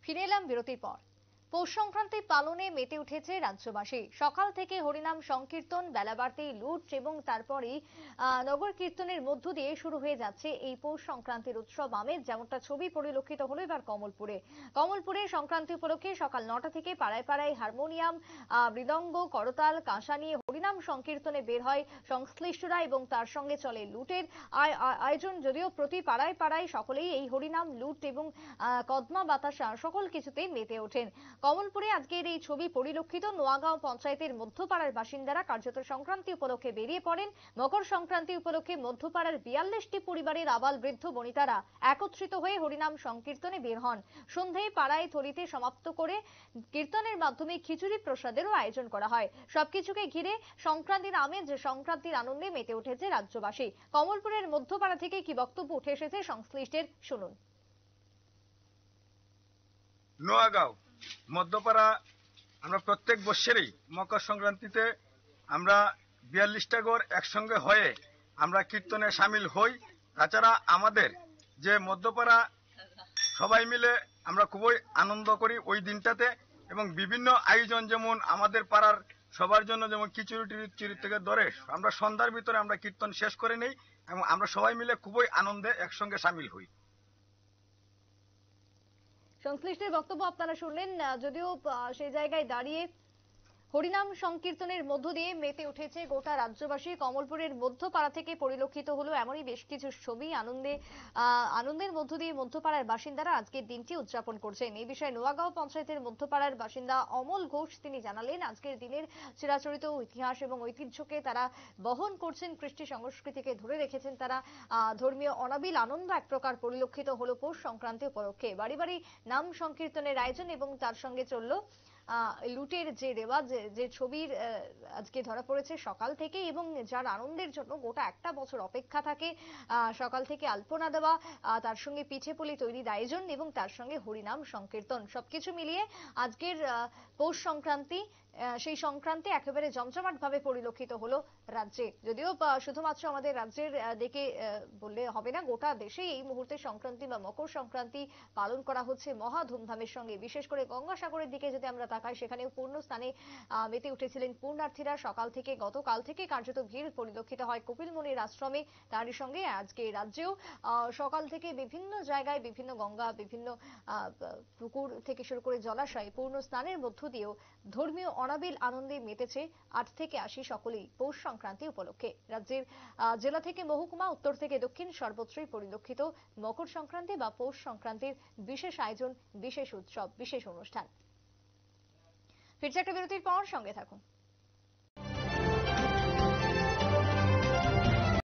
ফিরে এলাম বিরতির পর। পৌষ সংক্রান্তি পালনে মেতে উঠেছে রাজ্যবাসী। সকাল থেকে হরিনাম সংকীর্তন, বেলা বাড়তেই লুট এবং তারপরেই নগর কীর্তনের মধ্য দিয়ে শুরু হয়ে যাচ্ছে এই পৌষ সংক্রান্তির উৎসব আমেজ। যেমনটা ছবি পরিলক্ষিত হলো এবার কমলপুরে সংক্রান্তি উপলক্ষে সকাল 9টা থেকে পাড়ায় পাড়ায় হারমোনিয়াম, মৃদঙ্গ, করতাল, কাঁসা নিয়ে হরিনাম সংকীর্তনে বের হয় সংশ্লিষ্টরা এবং তার সঙ্গে চলে লুটের আয়োজন। যদিও প্রতি পাড়ায় পাড়ায় সকলেই এই হরিনাম, লুট এবং কদমা বাতাসা সকল কিছুতেই মেতে ওঠেন। কমলপুরে আজকের এই ছবি পরিলক্ষিত। নোয়াগাঁও পঞ্চায়েতের মধ্যপাড়ার বাসিন্দারা কার্যত সংক্রান্তি উপলক্ষে বেরিয়ে পড়েন। মকর সংক্রান্তি উপলক্ষে মধ্যপাড়ার 42টি পরিবারের আবাল বৃদ্ধ বনিতারা একত্রিত হয়ে হরিনাম সংকীর্তনে বের হন। সন্ধ্যায় পাড়ায় থলিতে সমাপ্ত করে কীর্তনের মাধ্যমে খিচুড়ি প্রসাদেরও আয়োজন করা হয়। সবকিছুকে ঘিরে সংক্রান্তির আমেজ, সংক্রান্তির আনন্দে মেতে উঠেছে রাজ্যবাসী। কমলপুরের মধ্যপাড়া থেকে কি বক্তব্য উঠে এসেছে সংশ্লিষ্টের, শুনুন। নোয়াগাঁও মধ্যপাড়া আমরা প্রত্যেক বছরই মকর সংক্রান্তিতে আমরা 42টা ঘর একসঙ্গে হয়ে আমরা কীর্তনে সামিল হই। তাছাড়া আমাদের যে মধ্যপাড়া সবাই মিলে আমরা খুবই আনন্দ করি ওই দিনটাতে, এবং বিভিন্ন আয়োজন, যেমন আমাদের পাড়ার সবার জন্য যেমন খিচুড়ি থেকে ধরে আমরা সন্ধ্যার ভিতরে আমরা কীর্তন শেষ করে নেই এবং আমরা সবাই মিলে খুবই আনন্দে একসঙ্গে সামিল হই। সংশ্লিষ্টের বক্তব্য আপনারা শুনলেন। যদিও সেই জায়গায় দাঁড়িয়ে হরিনাম সংকীর্তনের মধ্য দিয়ে মেতে উঠেছে গোটা রাজ্যবাসী। কমলপুরের মধ্যপাড়া থেকে পরিলক্ষিত হলো এমনই বেশ কিছু ছবি। আনন্দের মধ্য দিয়ে মধ্যপাড়ার বাসিন্দারা আজকের দিনটি উদযাপন করছেন। এই বিষয়ে নোয়াগাঁও পঞ্চায়েতের মধ্যপাড়ার বাসিন্দা অমল ঘোষ তিনি জানালেন, আজকের দিনের চিরাচরিত ইতিহাস এবং ঐতিহ্যকে তারা বহন করছেন, কৃষ্টি সংস্কৃতিকে ধরে রেখেছেন তারা। ধর্মীয় অনাবিল আনন্দ এক প্রকার পরিলক্ষিত হলো পৌষ সংক্রান্তি উপলক্ষে। বাড়ি বাড়ি নাম সংকীর্তনের আয়োজন এবং তার সঙ্গে চলল লুটের যে রেওয়াজ, যে ছবির আজকে ধরা পড়েছে সকাল থেকে, এবং যার আনন্দের জন্য গোটা একটা বছর অপেক্ষা থাকে। সকাল থেকে আলপনা দেওয়া, তার সঙ্গে পিঠে পুলি তৈরির আয়োজন এবং তার সঙ্গে হরিনাম সংকীর্তন, সবকিছু মিলিয়ে আজকের পৌষ সংক্রান্তি, সেই সংক্রান্তি একেবারে জমজমাট ভাবে পরিলক্ষিত হলো রাজ্যে। যদিও শুধুমাত্র আমাদের রাজ্যের দিকে বললে হবে না, গোটা দেশে এই মুহূর্তে সংক্রান্তি বা মকর সংক্রান্তি পালন করা হচ্ছে মহা ধুমধামের সঙ্গে। বিশেষ করে গঙ্গাসাগরের দিকে যদি আমরা তাকাই, সেখানেও পূর্ণ স্থানে মেতে উঠেছিলেন পূর্ণার্থীরা। গতকাল থেকে কার্যত ভিড় পরিলক্ষিত হয় কপিলমুনির আশ্রমে। তারই সঙ্গে আজকে রাজ্যেও সকাল থেকে বিভিন্ন জায়গায়, বিভিন্ন গঙ্গা, বিভিন্ন পুকুর থেকে শুরু করে জলাশয়ে পূর্ণ স্নানের মধ্য দিয়েও ধর্মীয় অনাবিল আনন্দে মেতেছে 8 থেকে 80 সকলেই পৌষ সংক্রান্তি উপলক্ষে। রাজ্যের জেলা থেকে মহকুমা, উত্তর থেকে দক্ষিণ সর্বত্রই পরিলক্ষিত মকর সংক্রান্তি বা পৌষ সংক্রান্তির বিশেষ আয়োজন, বিশেষ উৎসব, বিশেষ অনুষ্ঠান। ফিরছে একটা বিরতির পর, সঙ্গে থাকুন।